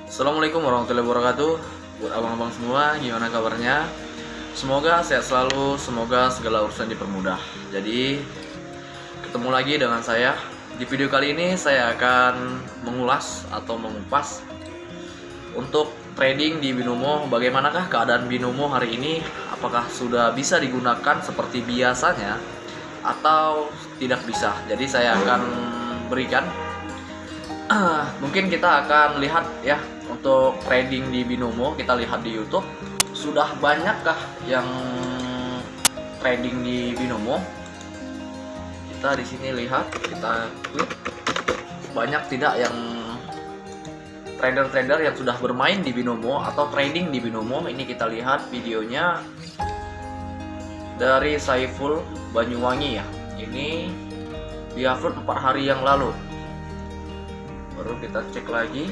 Assalamualaikum warahmatullahi wabarakatuh. Buat abang-abang semua, gimana kabarnya? Semoga sehat selalu, semoga segala urusan dipermudah. Jadi, ketemu lagi dengan saya. Di video kali ini saya akan mengulas atau mengupas untuk trading di Binomo. Bagaimanakah keadaan Binomo hari ini? Apakah sudah bisa digunakan seperti biasanya atau tidak bisa? Jadi saya akan berikan mungkin kita akan lihat ya, untuk trading di Binomo. Kita lihat di YouTube, sudah banyakkah yang trading di Binomo? Kita di sini lihat, kita klik, banyak tidak yang trader-trader yang sudah bermain di Binomo atau trading di Binomo. Ini kita lihat videonya dari Saiful Banyuwangi ya. Ini di-upload 4 hari yang lalu. Baru kita cek lagi.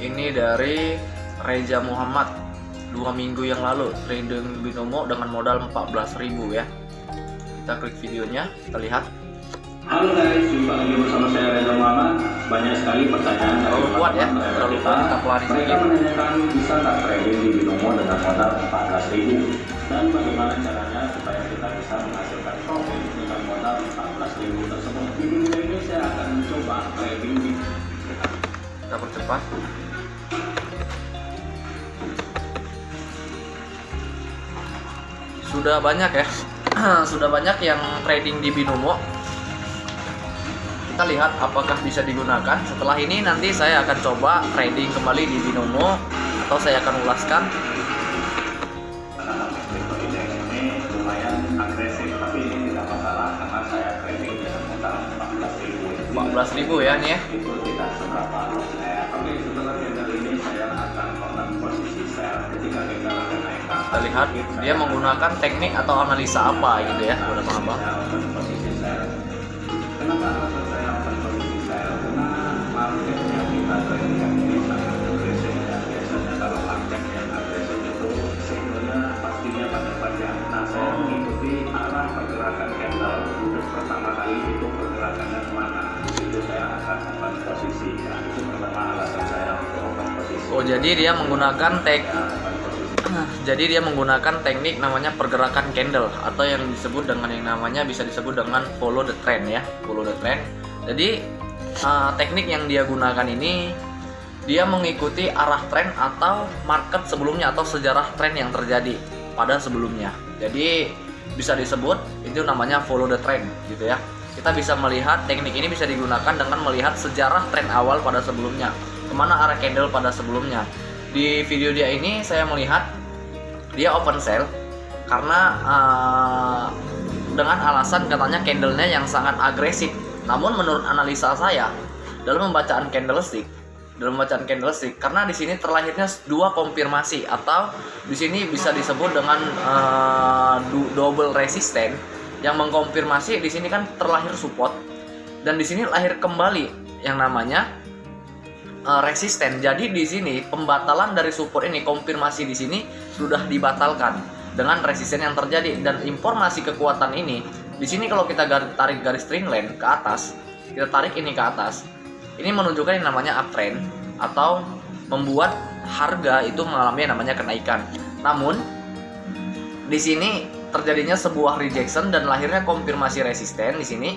Ini dari Reza Muhammad 2 minggu yang lalu, trading Binomo dengan modal 14.000 ya. Kita klik videonya, kita lihat. Halo guys, jumpa lagi bersama saya Reza Muhammad. Banyak sekali pertanyaan Terlalu kuat ya, terlalu kuat, kita pelanin mereka sedikit. menanyakan bisa nggak trading di Binomo dengan modal 14.000 dan bagaimana caranya supaya kita bisa menghasilkan profit dengan modal 14.000 tersebut. Di video ini saya akan mencoba trading di Kita percepat. Sudah banyak ya, sudah banyak yang trading di Binomo. Kita lihat apakah bisa digunakan. Setelah ini nanti saya akan coba trading kembali di Binomo, atau saya akan ulaskan. crypto index ini lumayan agresif, tapi ini tidak masalah karena saya trading dengan modal 14.000 ya ini ya. itu tidak seberapa lossnya. Tapi setelah candle ini saya akan kontak posisi sell ketika candle akan naik. Kita lihat dia menggunakan teknik atau analisa apa gitu ya, buat abang-abang. Posisi sell. Kenapa alasan saya akan posisi sell? Karena market yang kita trading ini sangat agresif ya. Biasanya kalau market yang agresif itu signalnya pastinya pada panjang. Nah, saya mengikuti arah pergerakan candle untuk pertama kali itu pergerakannya kemana. Itu saya akan open posisi ya. Itu pertama alasan saya untuk open posisi. Oh, jadi dia menggunakan teknik namanya pergerakan candle, atau yang disebut dengan yang namanya bisa disebut dengan follow the trend ya, follow the trend. Jadi teknik yang dia gunakan ini, dia mengikuti arah tren atau market sebelumnya atau sejarah tren yang terjadi pada sebelumnya. Jadi bisa disebut itu namanya follow the trend gitu ya. Kita bisa melihat teknik ini bisa digunakan dengan melihat sejarah tren awal pada sebelumnya, kemana arah candle pada sebelumnya. Di video dia ini saya melihat dia open sell karena dengan alasan katanya candlenya yang sangat agresif. Namun menurut analisa saya dalam pembacaan candlestick, karena di sini terlahirnya dua konfirmasi, atau di sini bisa disebut dengan double resistance yang mengkonfirmasi. Di sini kan terlahir support dan di sini lahir kembali yang namanya resisten. Jadi di sini pembatalan dari support ini, konfirmasi di sini sudah dibatalkan dengan resisten yang terjadi. Dan informasi kekuatan ini di sini kalau kita tarik garis trend line ke atas, kita tarik ini ke atas, ini menunjukkan yang namanya uptrend atau membuat harga itu mengalami yang namanya kenaikan. Namun di sini terjadinya sebuah rejection dan lahirnya konfirmasi resisten di sini.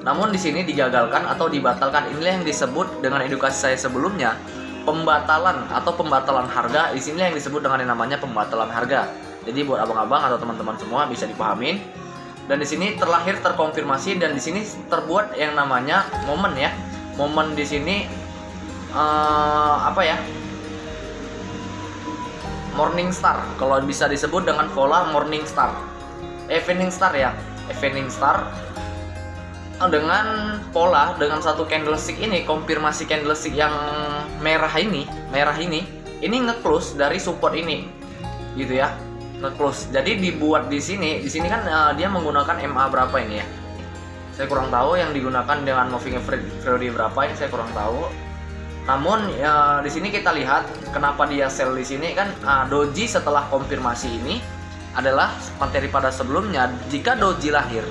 Namun di sini digagalkan atau dibatalkan. Inilah yang disebut dengan edukasi saya sebelumnya, pembatalan atau pembatalan harga. Di sini yang disebut dengan yang namanya pembatalan harga. Jadi buat abang-abang atau teman-teman semua bisa dipahamin. Dan di sini terkonfirmasi dan di sini terbuat yang namanya momen ya. Momen di sini Morning star, kalau bisa disebut dengan pola morning star. Evening star ya, evening star dengan pola dengan satu candlestick ini, konfirmasi candlestick yang merah ini nge-close dari support ini gitu ya, nge-close. Jadi dibuat di sini kan dia menggunakan MA berapa ini ya, saya kurang tahu. Yang digunakan dengan moving average periode berapa ini saya kurang tahu. Namun di sini kita lihat kenapa dia sell di sini kan, doji setelah konfirmasi ini adalah materi pada sebelumnya. Jika doji lahir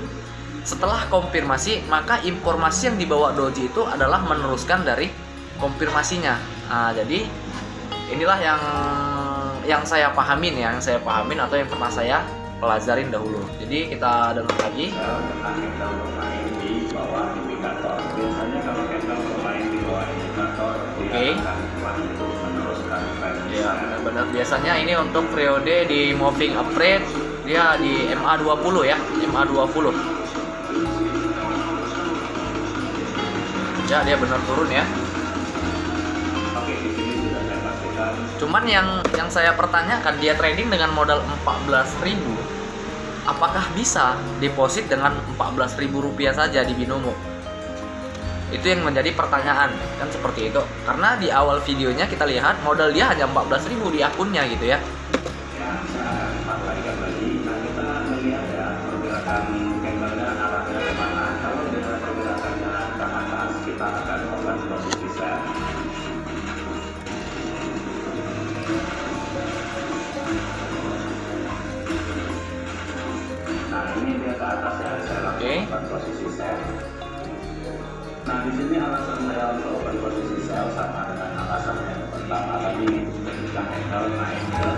setelah konfirmasi, maka informasi yang dibawa doji itu adalah meneruskan dari konfirmasinya. Jadi inilah yang saya pahamin ya, yang saya pahamin atau yang pernah saya pelajarin dahulu. Jadi kita dengar lagi. Tentang candle bermain di bawah indikator. Biasanya kalau candle bermain di bawah indikator, dia akan lanjut meneruskan tren. Ya, benar-benar biasanya ini untuk periode di moving average dia di MA20 ya, MA20. Ya, dia benar turun ya. Oke, di sini sudah saya pastikan. Cuman yang saya pertanyakan, dia trading dengan modal 14.000. Apakah bisa deposit dengan 14.000 rupiah saja di Binomo? Itu yang menjadi pertanyaan, kan seperti itu. Karena di awal videonya kita lihat modal dia hanya 14.000 di akunnya gitu ya. Ya, saya sampaikan lagi. Nah, kita melihat ya pergerakan candlenya arahnya kemana. Kalau dia pergerakannya ke atas, kita akan open posisi sell. Nah, ini dia ke atas ya, saya langsung open posisi sell. Nah, di sini alasan saya untuk open posisi sell sama dengan alasan yang pertama tadi, ketika candle naik ke.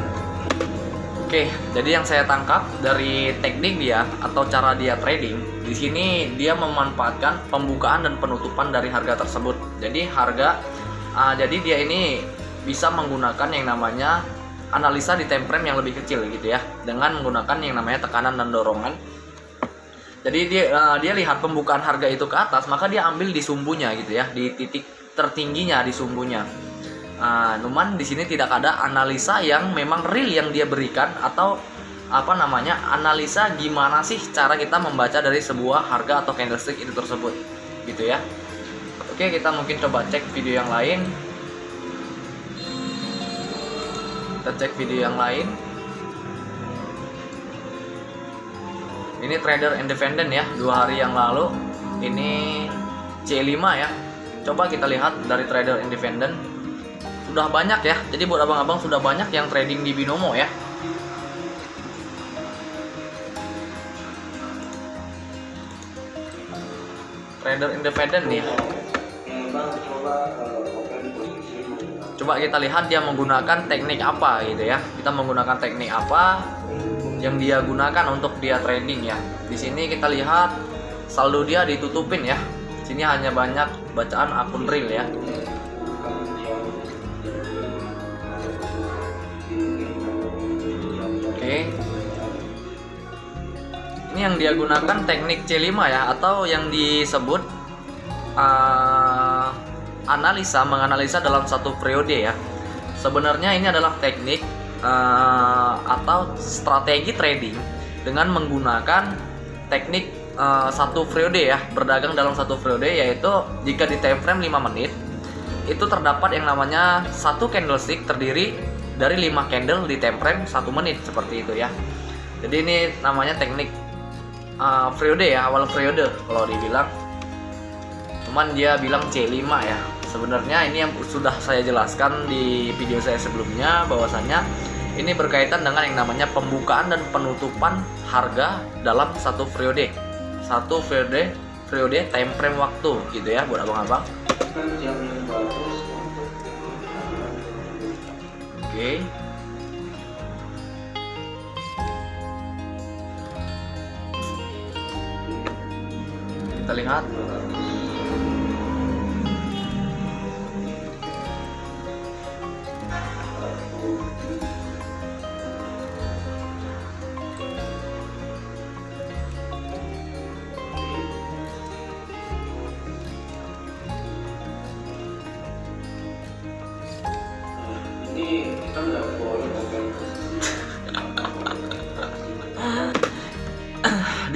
Oke, jadi yang saya tangkap dari teknik dia atau cara dia trading, di sini dia memanfaatkan pembukaan dan penutupan dari harga tersebut. Jadi jadi dia ini bisa menggunakan yang namanya analisa di time frame yang lebih kecil gitu ya, dengan menggunakan yang namanya tekanan dan dorongan. Jadi dia lihat pembukaan harga itu ke atas, maka dia ambil di sumbunya gitu ya, di titik tertingginya di sumbunya. Cuman di sini tidak ada analisa yang memang real yang dia berikan atau analisa gimana sih cara kita membaca dari sebuah harga atau candlestick itu tersebut gitu ya. Oke, kita mungkin coba cek video yang lain. Kita cek video yang lain. Ini trader independen ya, 2 hari yang lalu. Ini C5 ya. Coba kita lihat dari trader independen. Sudah banyak ya, jadi buat abang-abang sudah banyak yang trading di Binomo ya. Trader independen nih. Coba kita lihat dia menggunakan teknik apa gitu ya. Kita menggunakan teknik apa yang dia gunakan untuk dia trading ya. Di sini kita lihat saldo dia ditutupin ya. Sini hanya banyak bacaan akun real ya. Oke. Ini yang dia gunakan teknik C5 ya, atau yang disebut menganalisa dalam satu periode ya. Sebenarnya ini adalah teknik atau strategi trading dengan menggunakan teknik satu periode ya, berdagang dalam satu periode, yaitu jika di time frame 5 menit itu terdapat yang namanya satu candlestick terdiri dari 5 candle di time frame 1 menit seperti itu ya. Jadi ini namanya teknik periode ya, awal periode kalau dibilang. Cuman dia bilang C5 ya. Sebenarnya ini yang sudah saya jelaskan di video saya sebelumnya, bahwasannya ini berkaitan dengan yang namanya pembukaan dan penutupan harga dalam satu periode. Satu periode time frame waktu gitu ya buat abang-abang. Oke. Kita lihat.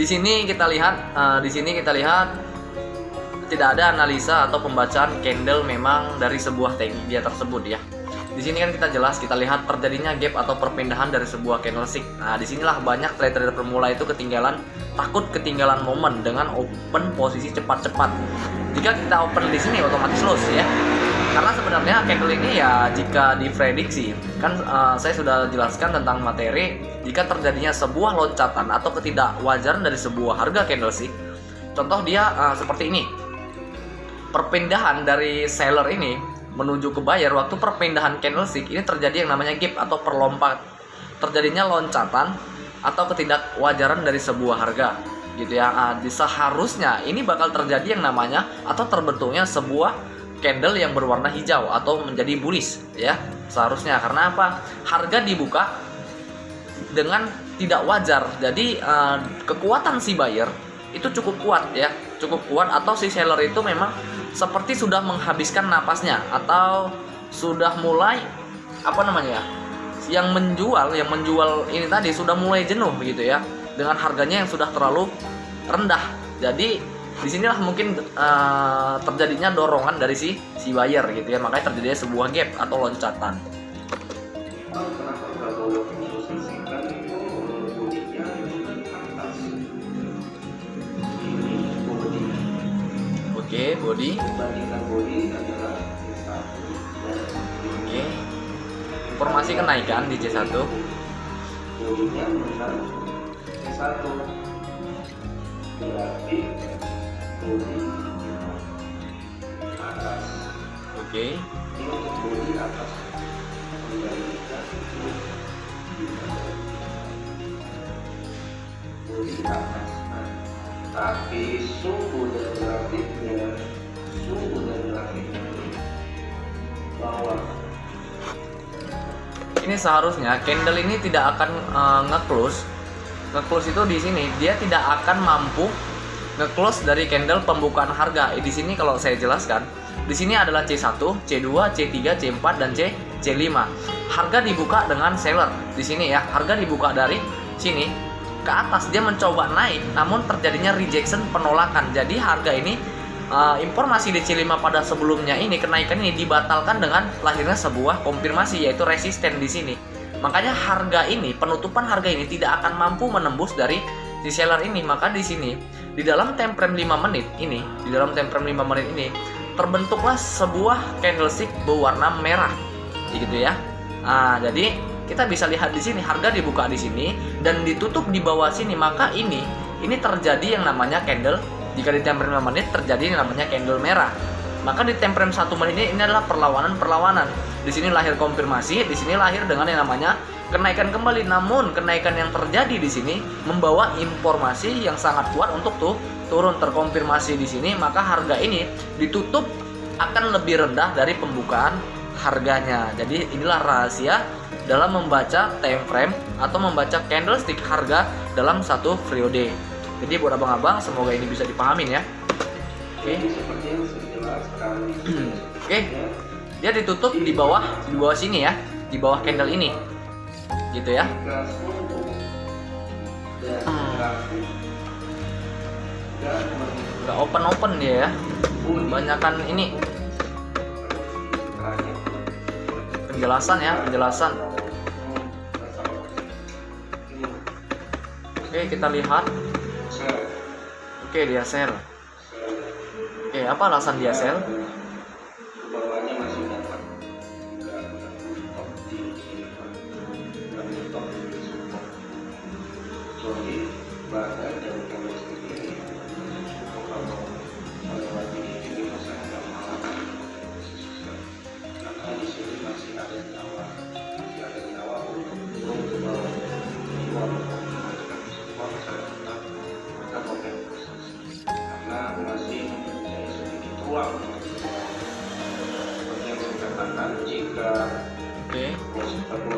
Di sini kita lihat tidak ada analisa atau pembacaan candle memang dari sebuah teknik dia tersebut ya. Di sini kan kita lihat terjadinya gap atau perpindahan dari sebuah candlestick. Nah, disinilah banyak trader pemula itu takut ketinggalan momen dengan open posisi cepat-cepat. Jika kita open di sini otomatis loss ya. Karena sebenarnya candle ini ya jika diprediksi kan saya sudah jelaskan tentang materi, jika terjadinya sebuah loncatan atau ketidakwajaran dari sebuah harga candlestick. Contoh dia seperti ini. Perpindahan dari seller ini menuju ke buyer, waktu perpindahan candlestick ini terjadi yang namanya gap atau terjadinya loncatan atau ketidakwajaran dari sebuah harga gitu ya. Seharusnya ini bakal terjadi yang namanya atau terbentuknya sebuah candle yang berwarna hijau atau menjadi bullish ya, seharusnya. Karena apa? Harga dibuka dengan tidak wajar. Jadi kekuatan si buyer itu cukup kuat ya, cukup kuat, atau si seller itu memang seperti sudah menghabiskan napasnya atau sudah mulai yang menjual ini tadi sudah mulai jenuh gitu ya dengan harganya yang sudah terlalu rendah. Jadi disinilah mungkin terjadinya dorongan dari si buyer gitu ya, makanya terjadinya sebuah gap atau loncatan. Kenapa kalau posisikan itu bodinya di atas? Ini bodi. Oke, body. Bandingkan bodi adalah C1. Oke. Informasi kenaikan di C1. Bodinya benar C1. Berarti bodi atas. Oke. Ini untuk bodi atas. Kembalikan itu bodi atas. Tapi suhu dan grafiknya bawah. Ini seharusnya candle ini tidak akan nge-close itu di sini, dia tidak akan mampu nge-close dari candle pembukaan harga. Di sini kalau saya jelaskan, di sini adalah C1, C2, C3, C4 dan C5. Harga dibuka dengan seller di sini ya. Harga dibuka dari sini ke atas, dia mencoba naik namun terjadinya rejection, penolakan. Jadi harga ini informasi di C5 pada sebelumnya ini, kenaikan ini dibatalkan dengan lahirnya sebuah konfirmasi yaitu resisten di sini. Makanya harga ini, penutupan harga ini tidak akan mampu menembus dari si seller ini. Maka di sini di dalam time frame 5 menit ini, terbentuklah sebuah candlestick berwarna merah gitu ya. Jadi kita bisa lihat di sini harga dibuka di sini dan ditutup di bawah sini. Maka ini terjadi yang namanya candle. Jika di time frame 5 menit terjadi yang namanya candle merah. Maka di time frame 1 menit ini adalah perlawanan. Di sini lahir konfirmasi, di sini lahir dengan yang namanya kenaikan kembali. Namun kenaikan yang terjadi di sini membawa informasi yang sangat kuat untuk turun, terkonfirmasi di sini. Maka harga ini ditutup akan lebih rendah dari pembukaan harganya. Jadi inilah rahasia dalam membaca time frame atau membaca candlestick harga dalam satu periode. Jadi buat abang-abang semoga ini bisa dipahamin ya. Oke. Seperti yang saya jelaskan. Oke. Dia ditutup di bawah sini ya, di bawah candle ini. Gitu ya. Udah open dia ya. Banyakan ini penjelasan. Oke, kita lihat. Oke, dia sell. Oke, apa alasan dia sell? Bawahnya masih dapat. Jadi bahan dari candlestick ini kalau melewati ini saya nggak mau, karena di sini masih ada nyawa untuk karena masih mempunyai sedikit ruang. Seperti yang saya katakan, jika karena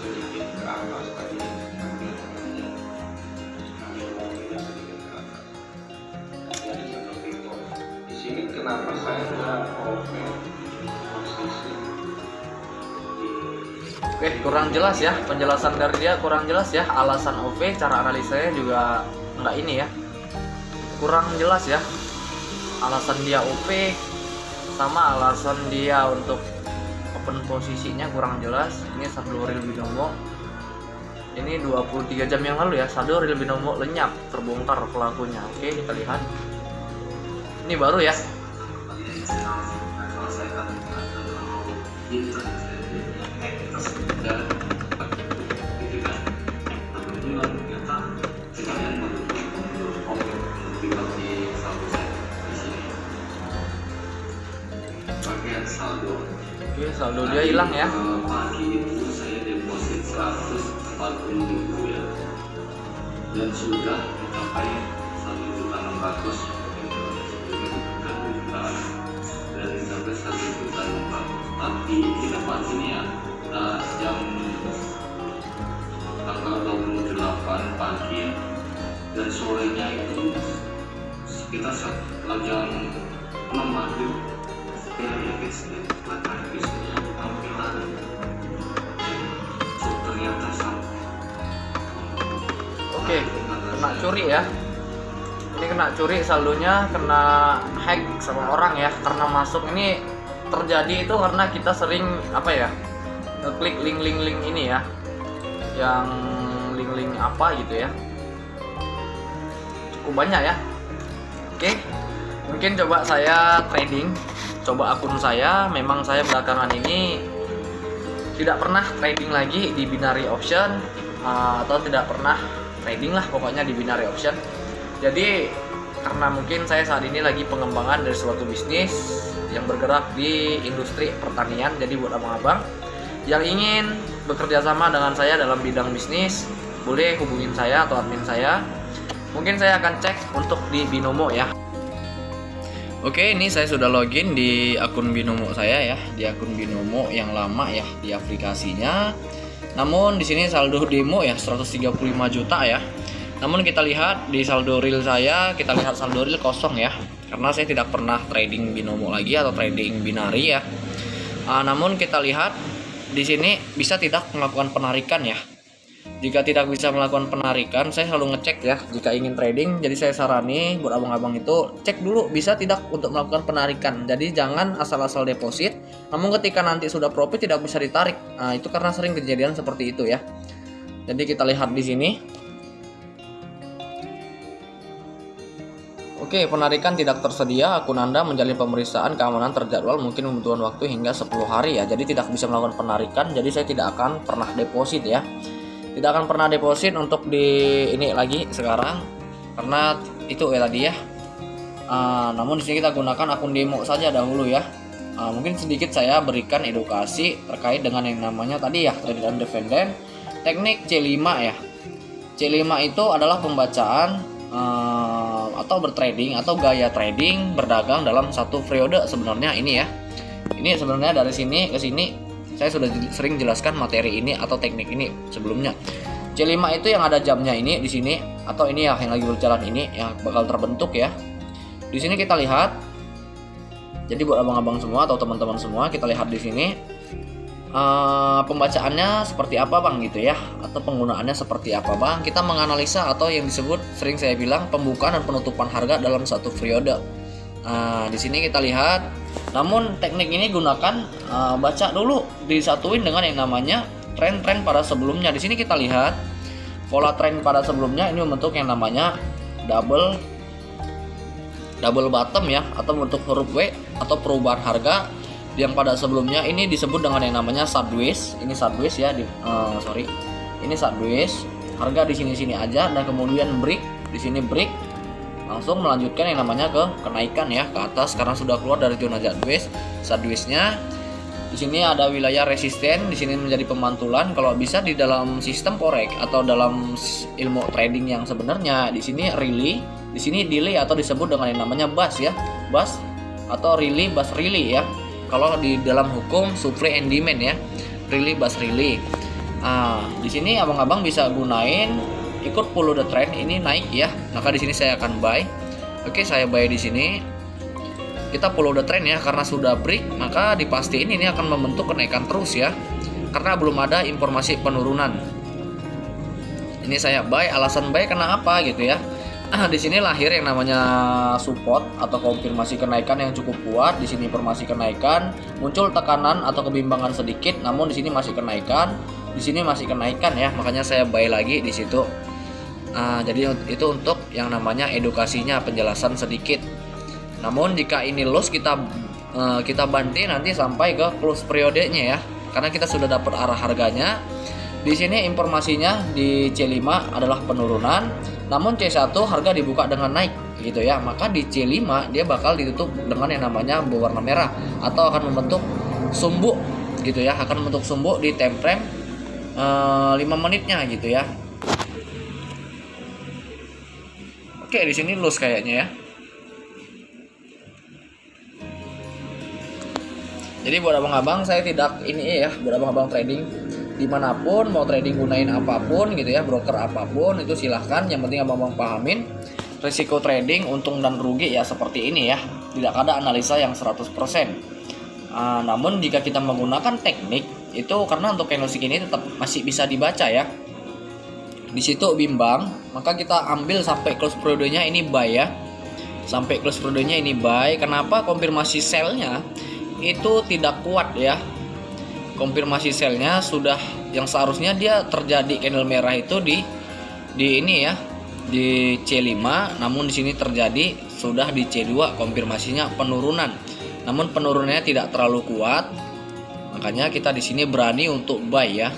sedikit ke atas tadi ambil waktunya sedikit ke atas, jadi seperti itu. Di sini kenapa saya nggak open posisi? Oke, kurang jelas ya, penjelasan dari dia kurang jelas ya. Alasan OV, cara analisanya juga nggak ini ya, kurang jelas ya. Alasan dia OV sama alasan dia untuk open posisinya kurang jelas. Ini saldo real binomo, ini 23 jam yang lalu ya, saldo real binomo lenyap, terbongkar pelakunya. Oke, kita lihat. Ini baru ya. cek saldo. Oke, saldo dia hilang ya. Pagi itu saya deposit 140.000 ya, dan sudah mencapai 1.600.000 dan sampai 1.600.000. Tapi di depan ini ya, jam tanggal 28 pagi dan sorenya itu sekitar jam 6 maghrib ya guys, habis tampilan so ternyata Oke, kena curi ya. Ini kena curi, saldonya kena hack sama orang ya, karena masuk ini terjadi itu karena kita sering apa ya, ngeklik link ini ya, yang link apa gitu ya, cukup banyak ya. Oke, mungkin coba saya trading, coba akun saya. Memang saya belakangan ini tidak pernah trading lagi di binary option, atau tidak pernah trading lah pokoknya di binary option. Jadi karena mungkin saya saat ini lagi pengembangan dari suatu bisnis yang bergerak di industri pertanian. Jadi buat abang-abang yang ingin bekerja sama dengan saya dalam bidang bisnis, boleh hubungin saya atau admin saya. Mungkin saya akan cek untuk di Binomo ya. Oke, ini saya sudah login di akun Binomo saya ya, di akun Binomo yang lama ya, di aplikasinya. Namun di sini saldo demo ya 135 juta ya. Namun kita lihat di saldo real saya, kita lihat saldo real kosong ya, karena saya tidak pernah trading Binomo lagi atau trading binary ya. Namun kita lihat di sini bisa tidak melakukan penarikan ya. Jika tidak bisa melakukan penarikan, saya selalu ngecek ya jika ingin trading. Jadi saya sarani buat abang-abang itu cek dulu bisa tidak untuk melakukan penarikan. Jadi jangan asal-asal deposit, namun ketika nanti sudah profit tidak bisa ditarik. Nah, itu karena sering kejadian seperti itu ya. Jadi kita lihat di sini. Oke, penarikan tidak tersedia. Akun Anda menjalin pemeriksaan keamanan terjadwal, mungkin membutuhkan waktu hingga 10 hari ya. Jadi tidak bisa melakukan penarikan. Jadi saya tidak akan pernah deposit ya. Tidak akan pernah deposit untuk di ini lagi sekarang, karena itu ya tadi ya. Namun di sini kita gunakan akun demo saja dahulu ya. Mungkin sedikit saya berikan edukasi terkait dengan yang namanya tadi ya, trading independen, teknik C5 ya. C5 itu adalah pembacaan atau bertrading atau gaya trading berdagang dalam satu periode sebenarnya ini ya. Ini sebenarnya dari sini ke sini saya sudah sering jelaskan materi ini atau teknik ini sebelumnya. C5 itu yang ada jamnya ini di sini, atau ini ya yang lagi berjalan ini yang bakal terbentuk ya. Di sini kita lihat. Jadi buat abang-abang semua atau teman-teman semua, kita lihat di sini pembacaannya seperti apa bang gitu ya, atau penggunaannya seperti apa bang. Kita menganalisa atau yang disebut sering saya bilang pembukaan dan penutupan harga dalam satu periode. Di sini kita lihat. Namun teknik ini gunakan baca dulu, disatuin dengan yang namanya tren-tren pada sebelumnya. Di sini kita lihat pola tren pada sebelumnya ini membentuk yang namanya double bottom ya, atau bentuk huruf W atau perubahan harga yang pada sebelumnya ini disebut dengan yang namanya sideways. Ini sideways ya, ini sideways. Harga di sini aja dan kemudian break, di sini break. Langsung melanjutkan yang namanya ke kenaikan ya, ke atas karena sudah keluar dari zona sideways-nya. Di sini ada wilayah resisten, di sini menjadi pemantulan. Kalau bisa di dalam sistem forex atau dalam ilmu trading yang sebenarnya, di sini rally, di sini delay atau disebut dengan yang namanya bus ya. Bus atau rally, bus rally ya. Kalau di dalam hukum supply and demand ya. Rally, bus rally. Di sini abang-abang bisa gunain ikut follow the trend, ini naik ya, maka di sini saya akan buy. Oke, saya buy di sini. Kita follow the trend ya, karena sudah break maka dipastiin ini akan membentuk kenaikan terus ya, karena belum ada informasi penurunan. Ini saya buy, alasan buy kenapa gitu ya. Di sini lahir yang namanya support atau konfirmasi kenaikan yang cukup kuat. Di sini informasi kenaikan, muncul tekanan atau kebimbangan sedikit, namun di sini masih kenaikan, di sini masih kenaikan ya, makanya saya buy lagi di situ. Jadi itu untuk yang namanya edukasinya, penjelasan sedikit. Namun jika ini loss kita banting nanti sampai ke close periodenya ya, karena kita sudah dapat arah harganya. Di sini informasinya di C5 adalah penurunan, namun C1 harga dibuka dengan naik gitu ya, maka di C5 dia bakal ditutup dengan yang namanya berwarna merah atau akan membentuk sumbu gitu ya, akan membentuk sumbu di time frame 5 menitnya gitu ya. Oke, di sini loose kayaknya ya. Jadi buat abang-abang, saya tidak ini ya, buat abang-abang trading dimanapun, mau trading gunain apapun gitu ya, broker apapun itu silahkan. Yang penting abang-abang pahamin risiko trading, untung dan rugi ya seperti ini ya. Tidak ada analisa yang 100%. Namun jika kita menggunakan teknik itu, karena untuk candlestick ini tetap masih bisa dibaca ya. Di situ bimbang, maka kita ambil sampai close periodenya ini buy ya. Sampai close periodenya ini buy. Kenapa? Konfirmasi sell-nya itu tidak kuat ya. Konfirmasi sell-nya sudah, yang seharusnya dia terjadi candle merah itu di ini ya, di C5, namun di sini terjadi sudah di C2, konfirmasinya penurunan. Namun penurunannya tidak terlalu kuat. Makanya kita di sini berani untuk buy ya.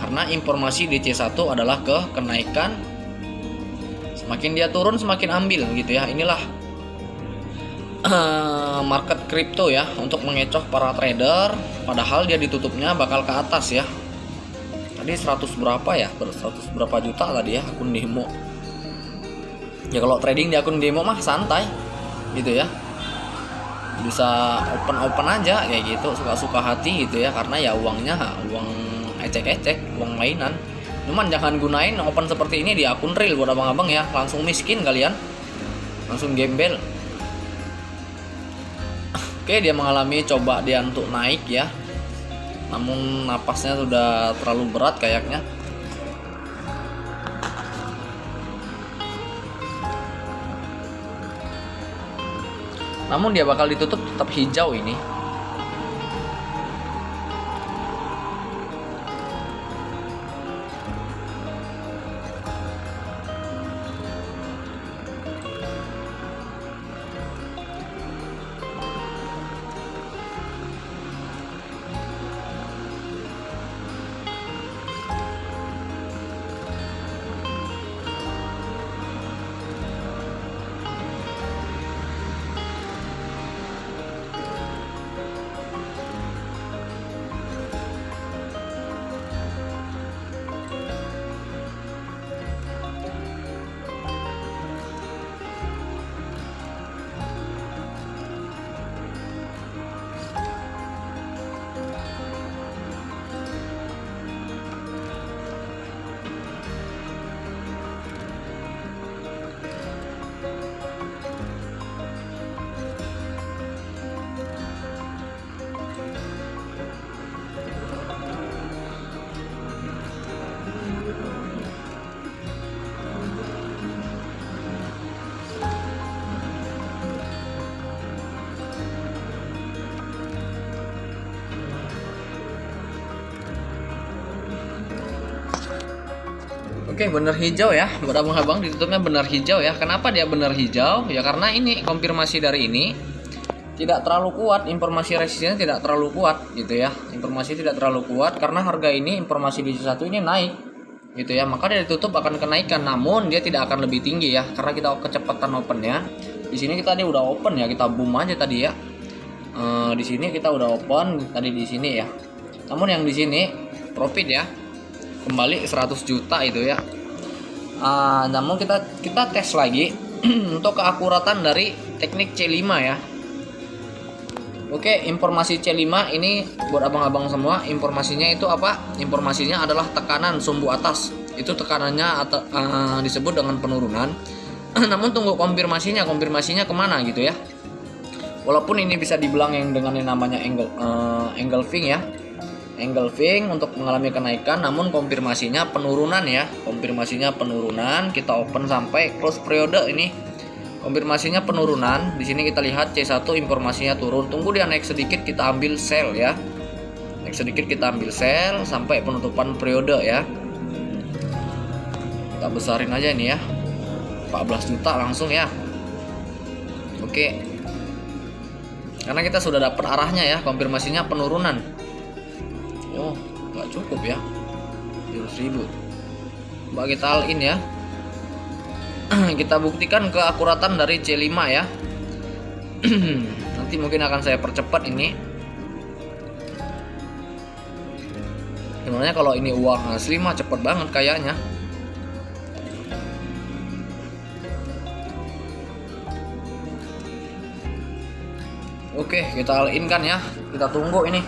Karena informasi di C1 adalah kenaikan. Semakin dia turun semakin ambil gitu ya. Inilah market crypto ya, untuk mengecoh para trader, padahal dia ditutupnya bakal ke atas ya. Tadi 100 berapa ya, 100 berapa juta tadi ya akun demo ya. Kalau trading di akun demo mah santai gitu ya, bisa open aja kayak gitu, suka-suka hati gitu ya, karena ya uangnya uang ecek-ecek, uang mainan. Cuman jangan gunain open seperti ini di akun real buat abang-abang ya, langsung miskin kalian, langsung gembel. Oke, dia mengalami coba dia untuk naik ya, namun napasnya sudah terlalu berat kayaknya. Namun dia bakal ditutup tetap hijau ini. Oke, bener hijau ya, buat abang-abang ditutupnya bener hijau ya. Kenapa dia bener hijau? Ya karena ini konfirmasi dari ini tidak terlalu kuat, informasi resistnya tidak terlalu kuat gitu ya. Informasi tidak terlalu kuat karena harga ini, informasi di C1 ini naik gitu ya. Maka dia ditutup akan kenaikan, namun dia tidak akan lebih tinggi ya, karena kita kecepatan opennya. Di sini kita udah open ya, kita boom aja tadi ya. Di sini kita udah open tadi di sini ya. Namun yang di sini profit ya, kembali 100 juta itu ya. Namun kita tes lagi untuk keakuratan dari teknik C5 ya. Oke, informasi C5 ini buat abang-abang semua, informasinya itu apa? Informasinya adalah tekanan sumbu atas. Itu tekanannya disebut dengan penurunan. Namun tunggu konfirmasinya kemana gitu ya. Walaupun ini bisa dibilang yang dengan yang namanya engulfing ya. Engulfing untuk mengalami kenaikan, namun konfirmasinya penurunan ya. Konfirmasinya penurunan, kita open sampai close periode ini. Konfirmasinya penurunan. Di sini kita lihat C1 informasinya turun. Tunggu dia naik sedikit, kita ambil sell ya. Naik sedikit kita ambil sell sampai penutupan periode ya. Kita besarin aja ini ya. 14 juta langsung ya. Oke. Karena kita sudah dapat arahnya ya, konfirmasinya penurunan. Oh, nggak cukup ya. 100.000. Coba kita all in ya. kita buktikan keakuratan dari C5 ya. Nanti mungkin akan saya percepat ini. Sebenarnya kalau ini uang asli mah cepet banget kayaknya. Oke, kita all in kan ya. Kita tunggu ini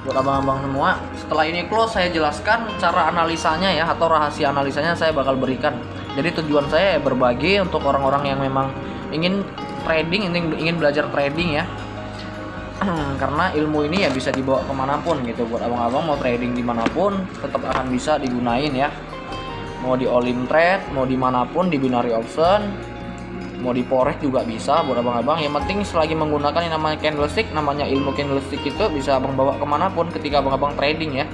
buat abang-abang semua. Setelah ini close, saya jelaskan cara analisanya ya, atau rahasia analisanya saya bakal berikan. Jadi tujuan saya berbagi untuk orang-orang yang memang ingin trading, ingin belajar trading ya. Karena ilmu ini ya bisa dibawa kemanapun gitu. Buat abang-abang mau trading dimanapun tetap akan bisa digunain ya. Mau di all in trade, mau dimanapun, di binary option, mau di forex juga bisa buat abang-abang. Yang penting selagi menggunakan yang namanya candlestick, namanya ilmu candlestick itu bisa abang bawa kemanapun ketika abang-abang trading ya.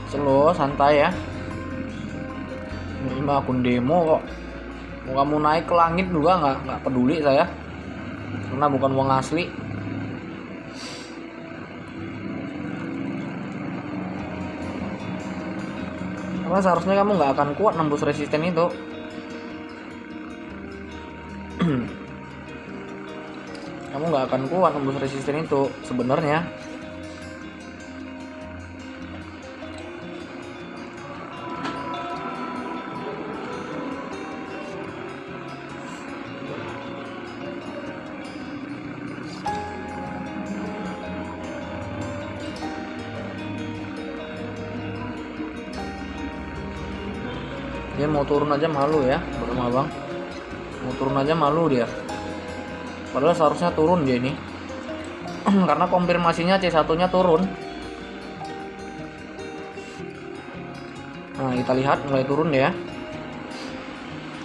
Slow, santai ya. Ini mah akun demo kok. Mau kamu naik ke langit juga nggak peduli saya. Karena bukan uang asli. Karena seharusnya kamu nggak akan kuat nembus resisten itu. Kamu nggak akan kuat nembus resisten itu sebenarnya. Dia mau turun aja malu ya, abang. Mau turun aja malu dia. Padahal seharusnya turun dia ini. Karena konfirmasinya C1-nya turun. Nah, kita lihat mulai turun ya.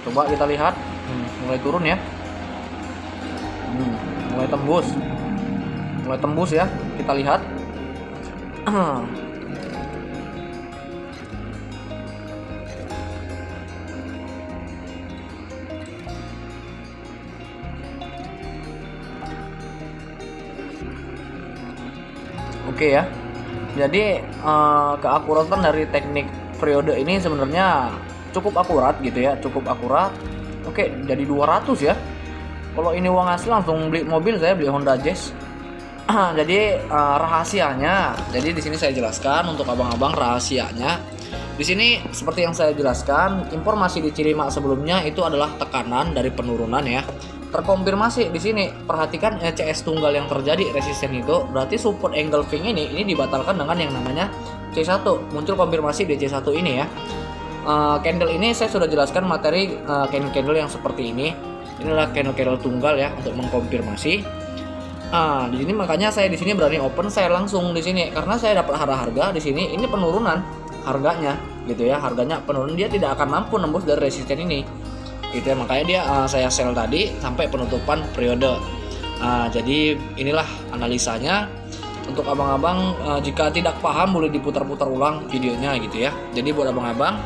Coba kita lihat, mulai turun ya. Mulai tembus. Mulai tembus ya. Kita lihat. Oke ya. Jadi keakuratan dari teknik periode ini sebenarnya cukup akurat gitu ya, cukup akurat. Oke, jadi 200 ya. Kalau ini uang asli langsung beli mobil, saya beli Honda Jazz. Jadi rahasianya, jadi di sini saya jelaskan untuk abang-abang rahasianya. Di sini seperti yang saya jelaskan, informasi di C5 sebelumnya itu adalah tekanan dari penurunan ya. Terkonfirmasi di sini, perhatikan CS tunggal yang terjadi resisten itu, berarti support engulfing ini dibatalkan dengan yang namanya C1. Muncul konfirmasi di C1 ini ya. Candle ini saya sudah jelaskan materi candle yang seperti ini. Inilah candle tunggal ya untuk mengkonfirmasi. Di sini makanya saya di sini berani open, saya langsung di sini karena saya dapat harga di sini ini penurunan harganya gitu ya, harganya penurunan, dia tidak akan mampu nembus dari resisten ini. Gitu ya, makanya dia saya sell tadi sampai penutupan periode. Jadi inilah analisanya. Untuk abang-abang jika tidak paham boleh diputar-putar ulang videonya gitu ya. Jadi buat abang-abang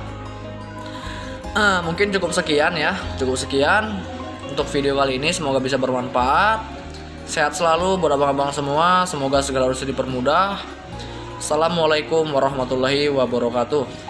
mungkin cukup sekian ya, cukup sekian untuk video kali ini, semoga bisa bermanfaat. Sehat selalu buat abang-abang semua, semoga segala urusan dipermudah. Assalamualaikum warahmatullahi wabarakatuh.